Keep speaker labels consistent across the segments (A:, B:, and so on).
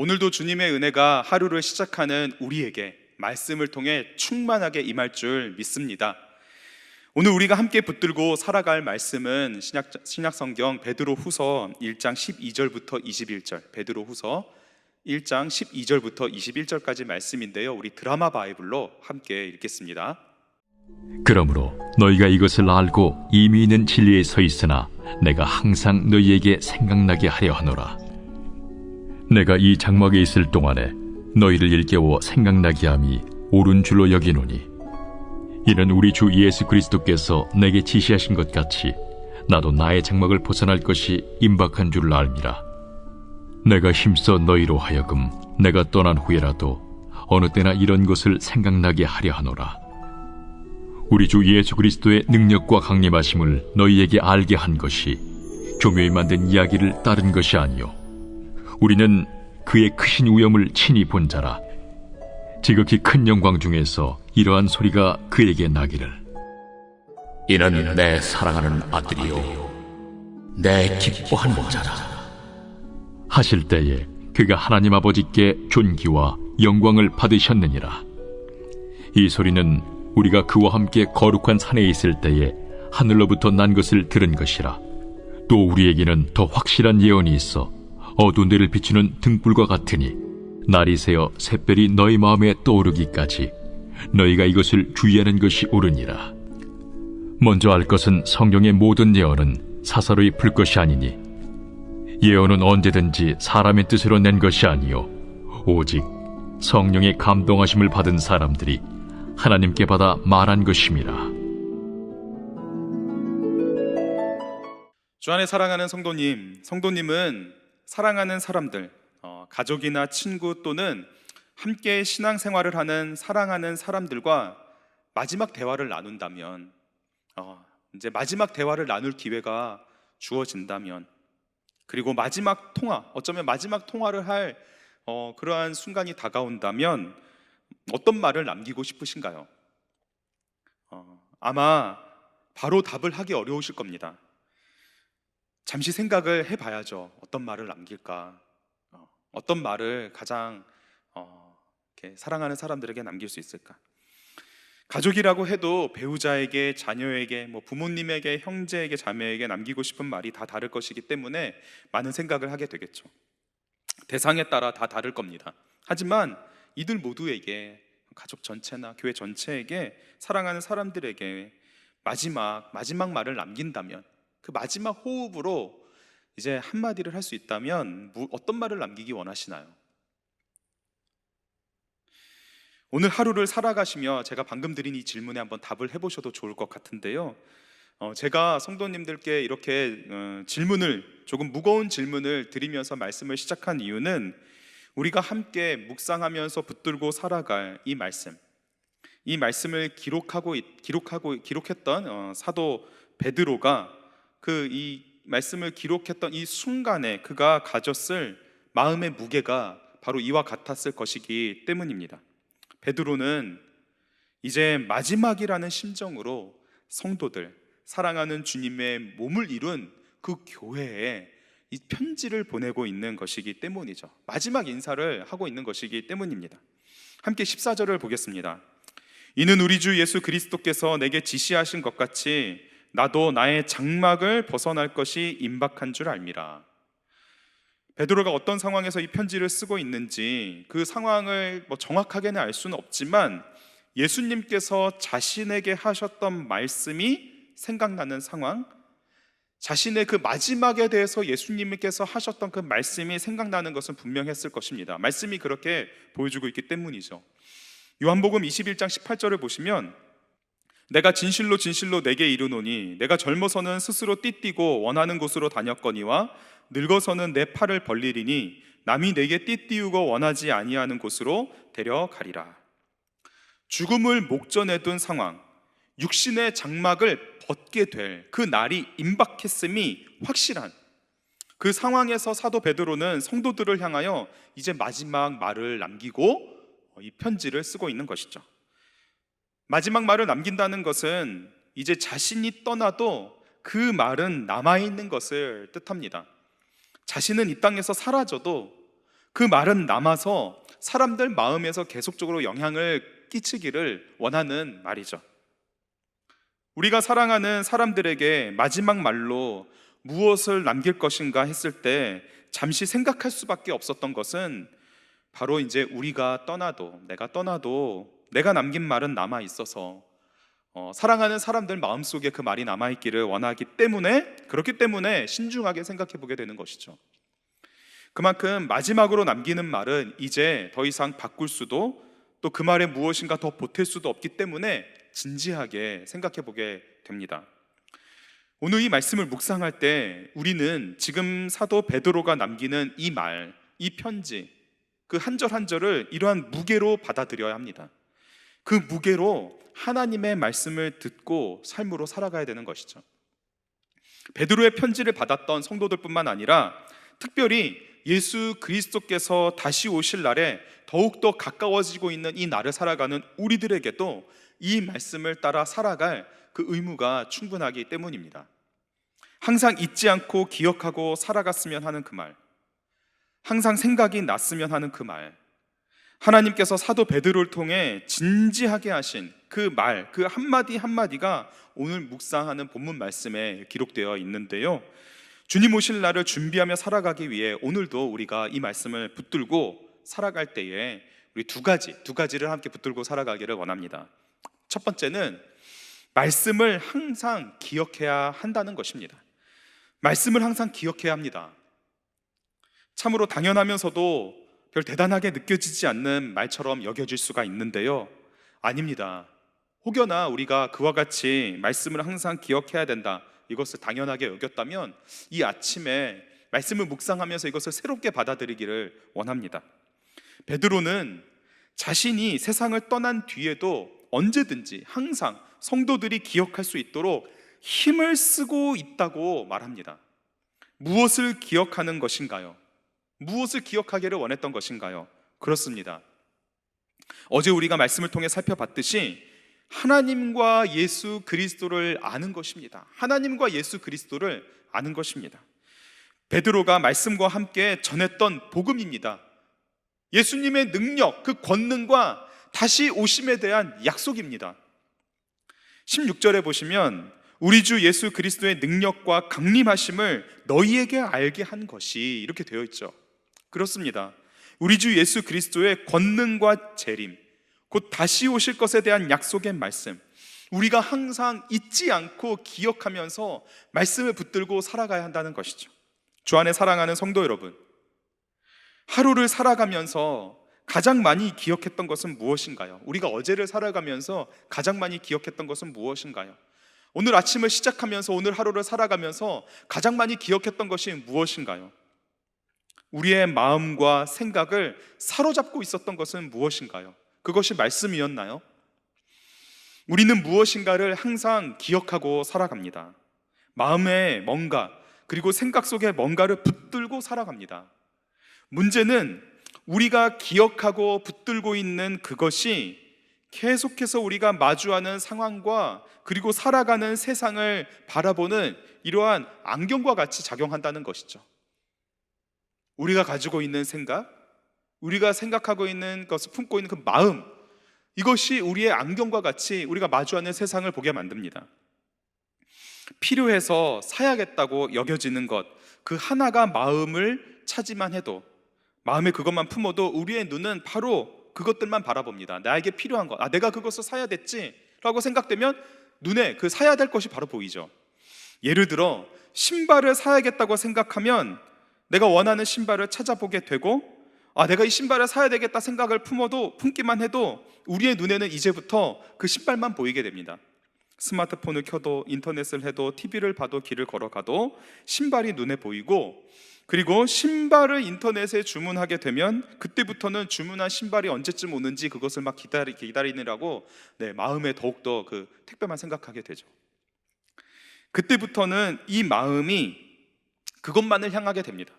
A: 오늘도 주님의 은혜가 하루를 시작하는 우리에게 말씀을 통해 충만하게 임할 줄 믿습니다. 오늘 우리가 함께 붙들고 살아갈 말씀은 신약성경 베드로후서 1장 12절부터 21절, 베드로후서 1장 12절부터 21절까지 말씀인데요, 우리 드라마 바이블로 함께 읽겠습니다.
B: 그러므로 너희가 이것을 알고 이미 있는 진리에 서 있으나 내가 항상 너희에게 생각나게 하려 하노라. 내가 이 장막에 있을 동안에 너희를 일깨워 생각나게 함이 옳은 줄로 여기노니, 이는 우리 주 예수 그리스도께서 내게 지시하신 것 같이 나도 나의 장막을 벗어날 것이 임박한 줄을 알미라. 내가 힘써 너희로 하여금 내가 떠난 후에라도 어느 때나 이런 것을 생각나게 하려 하노라. 우리 주 예수 그리스도의 능력과 강림하심을 너희에게 알게 한 것이 교묘히 만든 이야기를 따른 것이 아니요, 우리는 그의 크신 위엄을 친히 본 자라. 지극히 큰 영광 중에서 이러한 소리가 그에게 나기를,
C: 이는 내 사랑하는 아들이요 내 기뻐하는 자라
B: 하실 때에 그가 하나님 아버지께 존귀와 영광을 받으셨느니라. 이 소리는 우리가 그와 함께 거룩한 산에 있을 때에 하늘로부터 난 것을 들은 것이라. 또 우리에게는 더 확실한 예언이 있어 어두운 데를 비추는 등불과 같으니 날이 새어 샛별이 너희 마음에 떠오르기까지 너희가 이것을 주의하는 것이 옳으니라. 먼저 알 것은 성경의 모든 예언은 사사로이 풀 것이 아니니, 예언은 언제든지 사람의 뜻으로 낸 것이 아니요 오직 성령의 감동하심을 받은 사람들이 하나님께 받아 말한 것임이라.
A: 주 안에 사랑하는 성도님은 사랑하는 사람들, 가족이나 친구 또는 함께 신앙생활을 하는 사랑하는 사람들과 마지막 대화를 나눈다면, 이제 마지막 대화를 나눌 기회가 주어진다면, 그리고 마지막 통화, 어쩌면 마지막 통화를 할 그러한 순간이 다가온다면 어떤 말을 남기고 싶으신가요? 아마 바로 답을 하기 어려우실 겁니다. 잠시 생각을 해봐야죠. 어떤 말을 남길까? 어떤 말을 가장 이렇게 사랑하는 사람들에게 남길 수 있을까? 가족이라고 해도 배우자에게, 자녀에게, 부모님에게, 형제에게, 자매에게 남기고 싶은 말이 다 다를 것이기 때문에 많은 생각을 하게 되겠죠. 대상에 따라 다 다를 겁니다. 하지만 이들 모두에게, 가족 전체나 교회 전체에게, 사랑하는 사람들에게 마지막 말을 남긴다면, 그 마지막 호흡으로 이제 한마디를 할 수 있다면 어떤 말을 남기기 원하시나요? 오늘 하루를 살아가시며 제가 방금 드린 이 질문에 한번 답을 해보셔도 좋을 것 같은데요, 제가 성도님들께 이렇게 조금 무거운 질문을 드리면서 말씀을 시작한 이유는, 우리가 함께 묵상하면서 붙들고 살아갈 이 말씀을 기록했던 사도 베드로가 이 말씀을 기록했던 이 순간에 그가 가졌을 마음의 무게가 바로 이와 같았을 것이기 때문입니다. 베드로는 이제 마지막이라는 심정으로 성도들, 사랑하는 주님의 몸을 이룬 그 교회에 이 편지를 보내고 있는 것이기 때문이죠. 마지막 인사를 하고 있는 것이기 때문입니다. 함께 14절을 보겠습니다. 이는 우리 주 예수 그리스도께서 내게 지시하신 것 같이 나도 나의 장막을 벗어날 것이 임박한 줄 알미라. 베드로가 어떤 상황에서 이 편지를 쓰고 있는지 그 상황을 정확하게는 알 수는 없지만, 예수님께서 자신에게 하셨던 말씀이 생각나는 상황, 자신의 그 마지막에 대해서 예수님께서 하셨던 그 말씀이 생각나는 것은 분명했을 것입니다. 말씀이 그렇게 보여주고 있기 때문이죠. 요한복음 21장 18절을 보시면, 내가 진실로 진실로 내게 이르노니 내가 젊어서는 스스로 띠띠고 원하는 곳으로 다녔거니와 늙어서는 내 팔을 벌리리니 남이 내게 띠띠우고 원하지 아니하는 곳으로 데려가리라. 죽음을 목전에 둔 상황, 육신의 장막을 벗게 될 그 날이 임박했음이 확실한 그 상황에서 사도 베드로는 성도들을 향하여 이제 마지막 말을 남기고 이 편지를 쓰고 있는 것이죠. 마지막 말을 남긴다는 것은 이제 자신이 떠나도 그 말은 남아있는 것을 뜻합니다. 자신은 이 땅에서 사라져도 그 말은 남아서 사람들 마음에서 계속적으로 영향을 끼치기를 원하는 말이죠. 우리가 사랑하는 사람들에게 마지막 말로 무엇을 남길 것인가 했을 때 잠시 생각할 수밖에 없었던 것은 바로 이제 우리가 떠나도, 내가 떠나도 내가 남긴 말은 남아 있어서 사랑하는 사람들 마음속에 그 말이 남아있기를 원하기 때문에, 그렇기 때문에 신중하게 생각해 보게 되는 것이죠. 그만큼 마지막으로 남기는 말은 이제 더 이상 바꿀 수도, 또 그 말에 무엇인가 더 보탤 수도 없기 때문에 진지하게 생각해 보게 됩니다. 오늘 이 말씀을 묵상할 때 우리는 지금 사도 베드로가 남기는 이 말, 이 편지, 그 한 절 한 절을 이러한 무게로 받아들여야 합니다. 그 무게로 하나님의 말씀을 듣고 삶으로 살아가야 되는 것이죠. 베드로의 편지를 받았던 성도들뿐만 아니라 특별히 예수 그리스도께서 다시 오실 날에 더욱더 가까워지고 있는 이 날을 살아가는 우리들에게도 이 말씀을 따라 살아갈 그 의무가 충분하기 때문입니다. 항상 잊지 않고 기억하고 살아갔으면 하는 그 말, 항상 생각이 났으면 하는 그 말, 하나님께서 사도 베드로를 통해 진지하게 하신 그 말, 그 한마디 한마디가 오늘 묵상하는 본문 말씀에 기록되어 있는데요, 주님 오실 날을 준비하며 살아가기 위해 오늘도 우리가 이 말씀을 붙들고 살아갈 때에 우리 두 가지를 함께 붙들고 살아가기를 원합니다. 첫 번째는 말씀을 항상 기억해야 한다는 것입니다. 말씀을 항상 기억해야 합니다. 참으로 당연하면서도 별 대단하게 느껴지지 않는 말처럼 여겨질 수가 있는데요, 아닙니다. 혹여나 우리가 그와 같이 말씀을 항상 기억해야 된다, 이것을 당연하게 여겼다면 이 아침에 말씀을 묵상하면서 이것을 새롭게 받아들이기를 원합니다. 베드로는 자신이 세상을 떠난 뒤에도 언제든지 항상 성도들이 기억할 수 있도록 힘을 쓰고 있다고 말합니다. 무엇을 기억하는 것인가요? 무엇을 기억하기를 원했던 것인가요? 그렇습니다. 어제 우리가 말씀을 통해 살펴봤듯이 하나님과 예수 그리스도를 아는 것입니다. 하나님과 예수 그리스도를 아는 것입니다. 베드로가 말씀과 함께 전했던 복음입니다. 예수님의 능력, 그 권능과 다시 오심에 대한 약속입니다. 16절에 보시면 우리 주 예수 그리스도의 능력과 강림하심을 너희에게 알게 한 것이, 이렇게 되어 있죠. 그렇습니다. 우리 주 예수 그리스도의 권능과 재림, 곧 다시 오실 것에 대한 약속의 말씀, 우리가 항상 잊지 않고 기억하면서 말씀을 붙들고 살아가야 한다는 것이죠. 주 안에 사랑하는 성도 여러분, 하루를 살아가면서 가장 많이 기억했던 것은 무엇인가요? 우리가 어제를 살아가면서 가장 많이 기억했던 것은 무엇인가요? 오늘 아침을 시작하면서 오늘 하루를 살아가면서 가장 많이 기억했던 것이 무엇인가요? 우리의 마음과 생각을 사로잡고 있었던 것은 무엇인가요? 그것이 말씀이었나요? 우리는 무엇인가를 항상 기억하고 살아갑니다. 마음에 뭔가, 그리고 생각 속에 뭔가를 붙들고 살아갑니다. 문제는 우리가 기억하고 붙들고 있는 그것이 계속해서 우리가 마주하는 상황과 그리고 살아가는 세상을 바라보는 이러한 안경과 같이 작용한다는 것이죠. 우리가 가지고 있는 생각, 우리가 생각하고 있는 것을 품고 있는 그 마음, 이것이 우리의 안경과 같이 우리가 마주하는 세상을 보게 만듭니다. 필요해서 사야겠다고 여겨지는 것, 그 하나가 마음을 차지만 해도, 마음에 그것만 품어도 우리의 눈은 바로 그것들만 바라봅니다. 나에게 필요한 것, 내가 그것을 사야 됐지 라고 생각되면 눈에 그 사야 될 것이 바로 보이죠. 예를 들어 신발을 사야겠다고 생각하면 내가 원하는 신발을 찾아보게 되고, 내가 이 신발을 사야 되겠다 생각을 품기만 해도 우리의 눈에는 이제부터 그 신발만 보이게 됩니다. 스마트폰을 켜도, 인터넷을 해도, TV를 봐도, 길을 걸어가도 신발이 눈에 보이고, 그리고 신발을 인터넷에 주문하게 되면 그때부터는 주문한 신발이 언제쯤 오는지 그것을 막 기다리느라고 마음에 더욱더 그 택배만 생각하게 되죠. 그때부터는 이 마음이 그것만을 향하게 됩니다.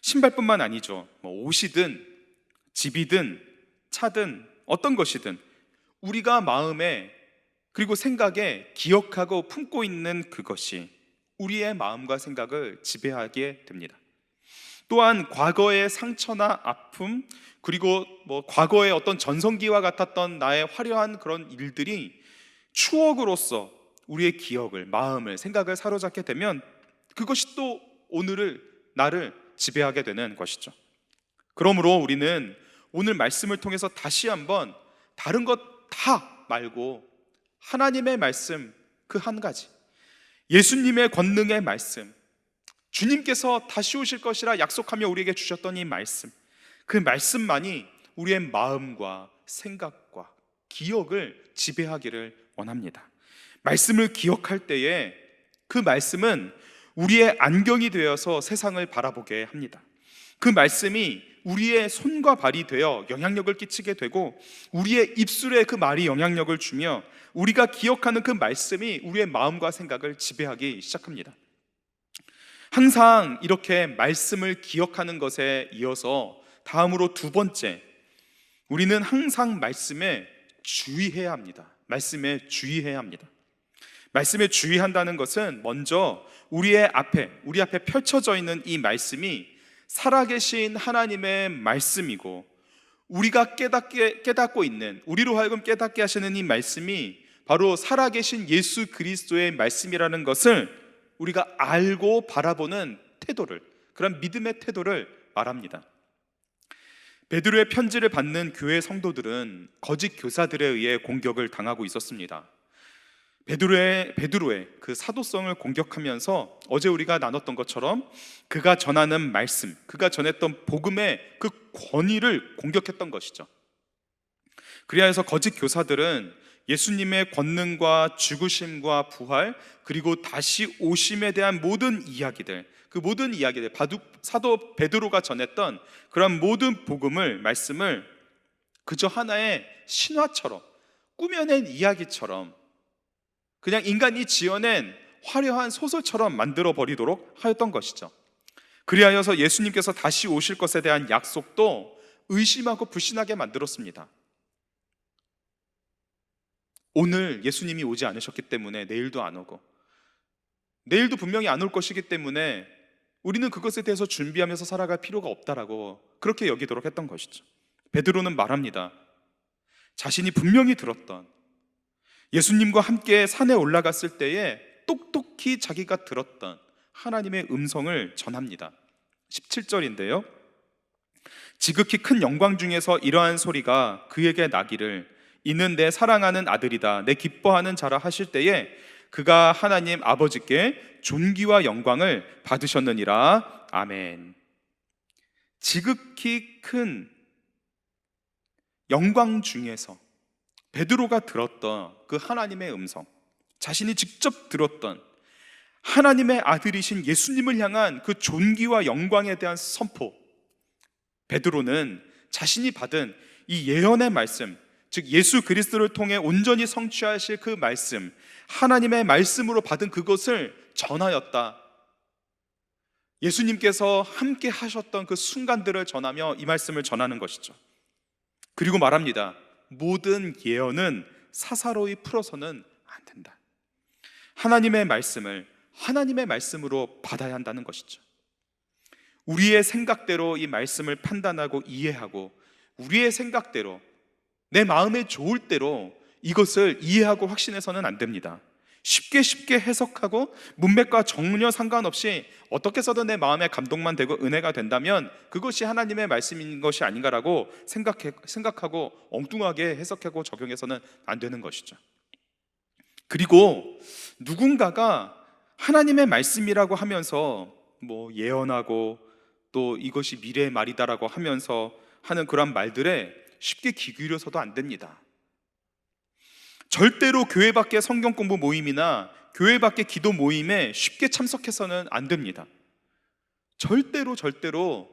A: 신발뿐만 아니죠. 옷이든 집이든 차든 어떤 것이든 우리가 마음에 그리고 생각에 기억하고 품고 있는 그것이 우리의 마음과 생각을 지배하게 됩니다. 또한 과거의 상처나 아픔, 그리고 과거의 어떤 전성기와 같았던 나의 화려한 그런 일들이 추억으로서 우리의 기억을, 마음을, 생각을 사로잡게 되면 그것이 또 오늘을, 나를 지배하게 되는 것이죠. 그러므로 우리는 오늘 말씀을 통해서 다시 한번 다른 것 다 말고 하나님의 말씀 그 한 가지, 예수님의 권능의 말씀, 주님께서 다시 오실 것이라 약속하며 우리에게 주셨던 이 말씀, 그 말씀만이 우리의 마음과 생각과 기억을 지배하기를 원합니다. 말씀을 기억할 때에 그 말씀은 우리의 안경이 되어서 세상을 바라보게 합니다. 그 말씀이 우리의 손과 발이 되어 영향력을 끼치게 되고, 우리의 입술에 그 말이 영향력을 주며 우리가 기억하는 그 말씀이 우리의 마음과 생각을 지배하기 시작합니다. 항상 이렇게 말씀을 기억하는 것에 이어서 다음으로 두 번째, 우리는 항상 말씀에 주의해야 합니다. 말씀에 주의해야 합니다. 말씀에 주의한다는 것은 먼저 우리 앞에 펼쳐져 있는 이 말씀이 살아계신 하나님의 말씀이고, 우리가 깨닫고 있는, 우리로 하여금 깨닫게 하시는 이 말씀이 바로 살아계신 예수 그리스도의 말씀이라는 것을 우리가 알고 바라보는 태도를, 그런 믿음의 태도를 말합니다. 베드로의 편지를 받는 교회 성도들은 거짓 교사들에 의해 공격을 당하고 있었습니다. 베드로의 그 사도성을 공격하면서 어제 우리가 나눴던 것처럼 그가 전하는 말씀, 그가 전했던 복음의 그 권위를 공격했던 것이죠. 그리하여서 거짓 교사들은 예수님의 권능과 죽으심과 부활, 그리고 다시 오심에 대한 모든 이야기들, 그 모든 이야기들, 사도 베드로가 전했던 그런 모든 복음을, 말씀을 그저 하나의 신화처럼, 꾸며낸 이야기처럼, 그냥 인간이 지어낸 화려한 소설처럼 만들어 버리도록 하였던 것이죠. 그리하여서 예수님께서 다시 오실 것에 대한 약속도 의심하고 불신하게 만들었습니다. 오늘 예수님이 오지 않으셨기 때문에 내일도 안 오고, 내일도 분명히 안 올 것이기 때문에 우리는 그것에 대해서 준비하면서 살아갈 필요가 없다라고 그렇게 여기도록 했던 것이죠. 베드로는 말합니다. 자신이 분명히 들었던, 예수님과 함께 산에 올라갔을 때에 똑똑히 자기가 들었던 하나님의 음성을 전합니다. 17절인데요. 지극히 큰 영광 중에서 이러한 소리가 그에게 나기를, 이는 내 사랑하는 아들이다, 내 기뻐하는 자라 하실 때에 그가 하나님 아버지께 존귀와 영광을 받으셨느니라. 아멘. 지극히 큰 영광 중에서 베드로가 들었던 그 하나님의 음성, 자신이 직접 들었던 하나님의 아들이신 예수님을 향한 그 존귀와 영광에 대한 선포, 베드로는 자신이 받은 이 예언의 말씀, 즉 예수 그리스도를 통해 온전히 성취하실 그 말씀, 하나님의 말씀으로 받은 그것을 전하였다. 예수님께서 함께 하셨던 그 순간들을 전하며 이 말씀을 전하는 것이죠. 그리고 말합니다. 모든 예언은 사사로이 풀어서는 안 된다. 하나님의 말씀을 하나님의 말씀으로 받아야 한다는 것이죠. 우리의 생각대로 이 말씀을 판단하고 이해하고, 우리의 생각대로, 내 마음에 좋을 대로 이것을 이해하고 확신해서는 안 됩니다. 쉽게 해석하고 문맥과 전혀 상관없이 어떻게 써도 내 마음에 감동만 되고 은혜가 된다면 그것이 하나님의 말씀인 것이 아닌가라고 생각하고 엉뚱하게 해석하고 적용해서는 안 되는 것이죠. 그리고 누군가가 하나님의 말씀이라고 하면서 예언하고 또 이것이 미래의 말이다라고 하면서 하는 그런 말들에 쉽게 귀 기울여서도 안 됩니다. 절대로 교회 밖의 성경 공부 모임이나 교회 밖의 기도 모임에 쉽게 참석해서는 안 됩니다. 절대로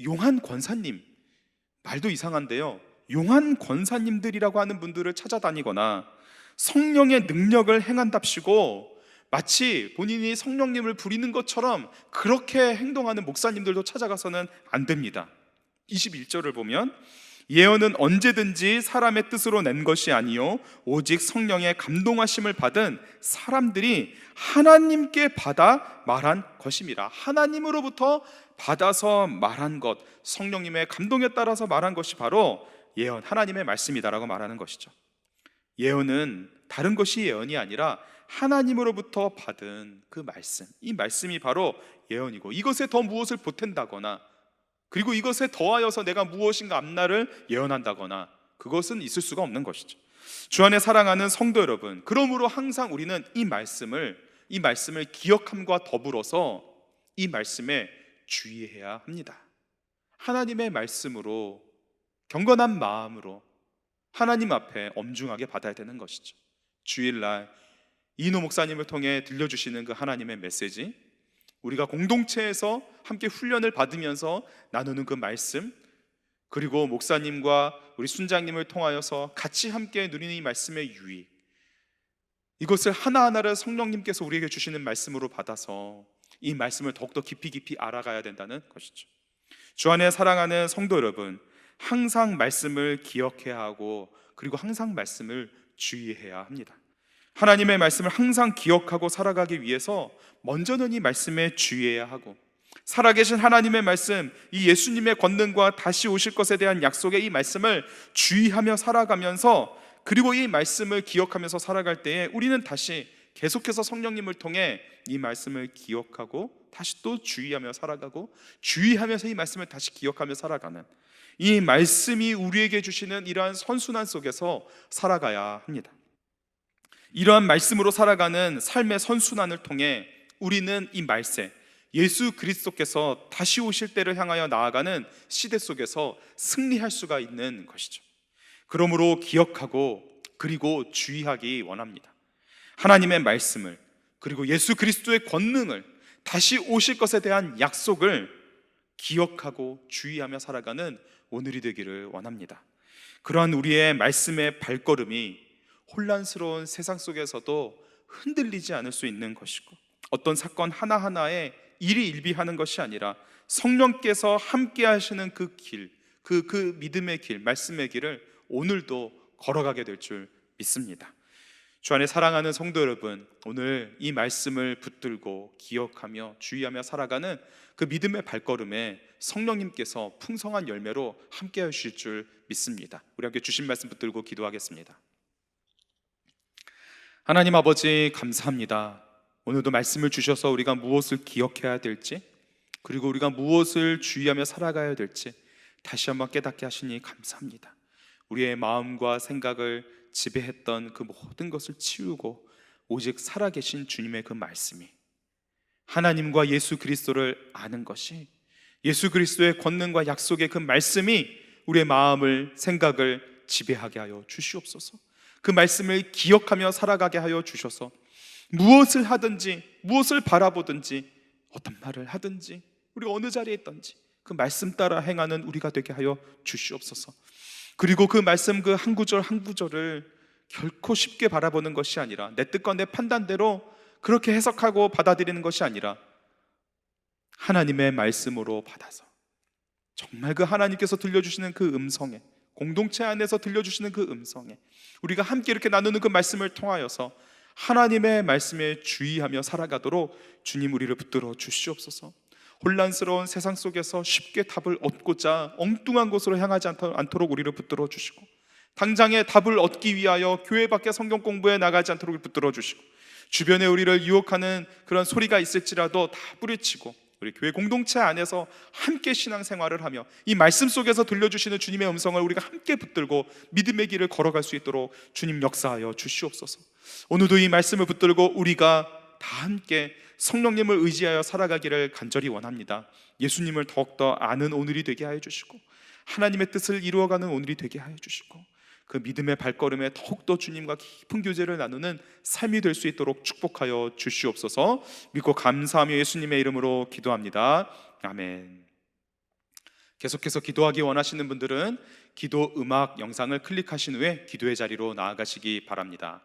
A: 용한 권사님, 말도 이상한데요, 용한 권사님들이라고 하는 분들을 찾아다니거나 성령의 능력을 행한답시고 마치 본인이 성령님을 부리는 것처럼 그렇게 행동하는 목사님들도 찾아가서는 안 됩니다. 21절을 보면 예언은 언제든지 사람의 뜻으로 낸 것이 아니요 오직 성령의 감동하심을 받은 사람들이 하나님께 받아 말한 것임이라. 하나님으로부터 받아서 말한 것, 성령님의 감동에 따라서 말한 것이 바로 예언, 하나님의 말씀이다라고 말하는 것이죠. 예언은 다른 것이 예언이 아니라 하나님으로부터 받은 그 말씀, 이 말씀이 바로 예언이고, 이것에 더 무엇을 보탠다거나 그리고 이것에 더하여서 내가 무엇인가 앞날을 예언한다거나 그것은 있을 수가 없는 것이죠. 주 안에 사랑하는 성도 여러분, 그러므로 항상 우리는 이 말씀을 기억함과 더불어서 이 말씀에 주의해야 합니다. 하나님의 말씀으로 경건한 마음으로 하나님 앞에 엄중하게 받아야 되는 것이죠. 주일날 이인호 목사님을 통해 들려주시는 그 하나님의 메시지, 우리가 공동체에서 함께 훈련을 받으면서 나누는 그 말씀, 그리고 목사님과 우리 순장님을 통하여서 같이 함께 누리는 이 말씀의 유익, 이것을 하나하나를 성령님께서 우리에게 주시는 말씀으로 받아서 이 말씀을 더욱더 깊이 알아가야 된다는 것이죠. 주 안에 사랑하는 성도 여러분, 항상 말씀을 기억해야 하고 그리고 항상 말씀을 주의해야 합니다. 하나님의 말씀을 항상 기억하고 살아가기 위해서 먼저는 이 말씀에 주의해야 하고, 살아계신 하나님의 말씀, 이 예수님의 권능과 다시 오실 것에 대한 약속의 이 말씀을 주의하며 살아가면서, 그리고 이 말씀을 기억하면서 살아갈 때에 우리는 다시 계속해서 성령님을 통해 이 말씀을 기억하고 다시 또 주의하며 살아가고, 주의하면서 이 말씀을 다시 기억하며 살아가는, 이 말씀이 우리에게 주시는 이러한 선순환 속에서 살아가야 합니다. 이러한 말씀으로 살아가는 삶의 선순환을 통해 우리는 이 말세, 예수 그리스도께서 다시 오실 때를 향하여 나아가는 시대 속에서 승리할 수가 있는 것이죠. 그러므로 기억하고 그리고 주의하기 원합니다. 하나님의 말씀을, 그리고 예수 그리스도의 권능을, 다시 오실 것에 대한 약속을 기억하고 주의하며 살아가는 오늘이 되기를 원합니다. 그러한 우리의 말씀의 발걸음이 혼란스러운 세상 속에서도 흔들리지 않을 수 있는 것이고, 어떤 사건 하나하나에 일희일비하는 것이 아니라 성령께서 함께 하시는 그 길, 그 믿음의 길, 말씀의 길을 오늘도 걸어가게 될 줄 믿습니다. 주 안에 사랑하는 성도 여러분, 오늘 이 말씀을 붙들고 기억하며 주의하며 살아가는 그 믿음의 발걸음에 성령님께서 풍성한 열매로 함께 하실 줄 믿습니다. 우리 함께 주신 말씀 붙들고 기도하겠습니다. 하나님 아버지, 감사합니다. 오늘도 말씀을 주셔서 우리가 무엇을 기억해야 될지, 그리고 우리가 무엇을 주의하며 살아가야 될지 다시 한번 깨닫게 하시니 감사합니다. 우리의 마음과 생각을 지배했던 그 모든 것을 치우고 오직 살아계신 주님의 그 말씀이, 하나님과 예수 그리스도를 아는 것이, 예수 그리스도의 권능과 약속의 그 말씀이 우리의 마음을, 생각을 지배하게 하여 주시옵소서. 그 말씀을 기억하며 살아가게 하여 주셔서 무엇을 하든지, 무엇을 바라보든지, 어떤 말을 하든지, 우리가 어느 자리에 있든지 그 말씀 따라 행하는 우리가 되게 하여 주시옵소서. 그리고 그 말씀 그 한 구절 한 구절을 결코 쉽게 바라보는 것이 아니라, 내 뜻과 내 판단대로 그렇게 해석하고 받아들이는 것이 아니라 하나님의 말씀으로 받아서 정말 그 하나님께서 들려주시는 그 음성에, 공동체 안에서 들려주시는 그 음성에 우리가 함께 이렇게 나누는 그 말씀을 통하여서 하나님의 말씀에 주의하며 살아가도록 주님 우리를 붙들어 주시옵소서. 혼란스러운 세상 속에서 쉽게 답을 얻고자 엉뚱한 곳으로 향하지 않도록 우리를 붙들어 주시고, 당장에 답을 얻기 위하여 교회 밖에 성경 공부에 나가지 않도록 붙들어 주시고, 주변에 우리를 유혹하는 그런 소리가 있을지라도 다 뿌리치고 우리 교회 공동체 안에서 함께 신앙생활을 하며 이 말씀 속에서 들려주시는 주님의 음성을 우리가 함께 붙들고 믿음의 길을 걸어갈 수 있도록 주님 역사하여 주시옵소서. 오늘도 이 말씀을 붙들고 우리가 다 함께 성령님을 의지하여 살아가기를 간절히 원합니다. 예수님을 더욱더 아는 오늘이 되게 하여 주시고, 하나님의 뜻을 이루어가는 오늘이 되게 하여 주시고, 그 믿음의 발걸음에 더욱더 주님과 깊은 교제를 나누는 삶이 될 수 있도록 축복하여 주시옵소서. 믿고 감사하며 예수님의 이름으로 기도합니다. 아멘. 계속해서 기도하기 원하시는 분들은 기도 음악 영상을 클릭하신 후에 기도의 자리로 나아가시기 바랍니다.